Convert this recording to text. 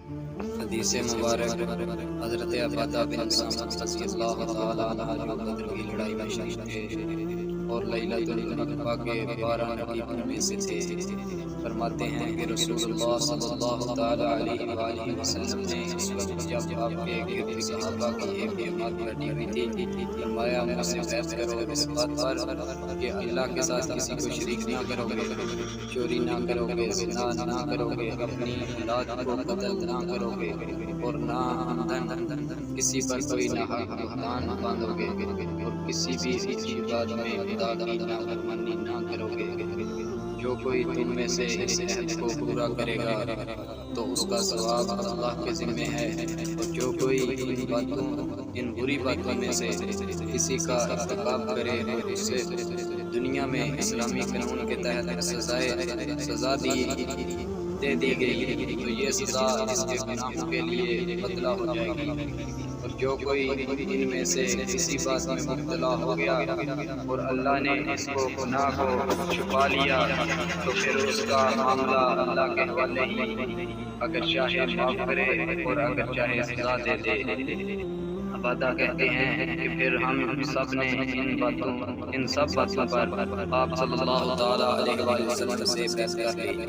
حدیث مبارک حضرت عبادہ بن صامت رضی اللہ تعالیٰ عنہ بدر کی لڑائی میں شہید تھے اور لیلۃ العقبہ کے 12 رقیبوں میں سے تھے۔ فرماتے ہیں کہ رسول اللہ صلی اللہ تعالیٰ علیہ وآلہ وسلم نے اس وقت جب آپ کے گرد صحابہ کی ایک جماعت بیٹھی ہوئی تھی فرمایا مجھ سے بیعت کرو اس بات پر کہ اللہ کے ساتھ کسی کو شریک نہ کرو گے، چوری نہ کرو گے، زنا نہ کرو گے، اپنی اولاد کو قتل نہ کرو گے اور نہ عمدن کسی پر کوئی ناحق بہتان باندھو گے اور کسی بھی اچھی بات میں خدا کی نافرمانی نہ کرو گے۔ جو کوئی تم میں سے اس عہد کو پورا کرے گا تو اس کا ثواب اللہ کے ذمہ ہے، اور جو کوئی ان بری باتوں میں سے کسی کا ارتکاب کرے اور اس سے دنیا میں اسلامی قانون کے تحت سزا دے دی گئی تو یہ سزا اس کے گناہوں کے لیے بدلہ ہو جائے گی، اور جو کوئی ان میں سے کسی بات میں مبتلا ہو گیا اور اللہ نے اس کو گناہ کو چھپا لیا تو پھر اس کا معاملہ اللہ کے حوالے ہی، اگر چاہے معاف کرے اور اگر چاہے سزا دے دے۔ عبادہ کہتے ہیں کہ پھر ہم سب نے ان سب باتوں پر آپ صلی اللہ تعالیٰ علیہ وسلم سے بیعت کر لی۔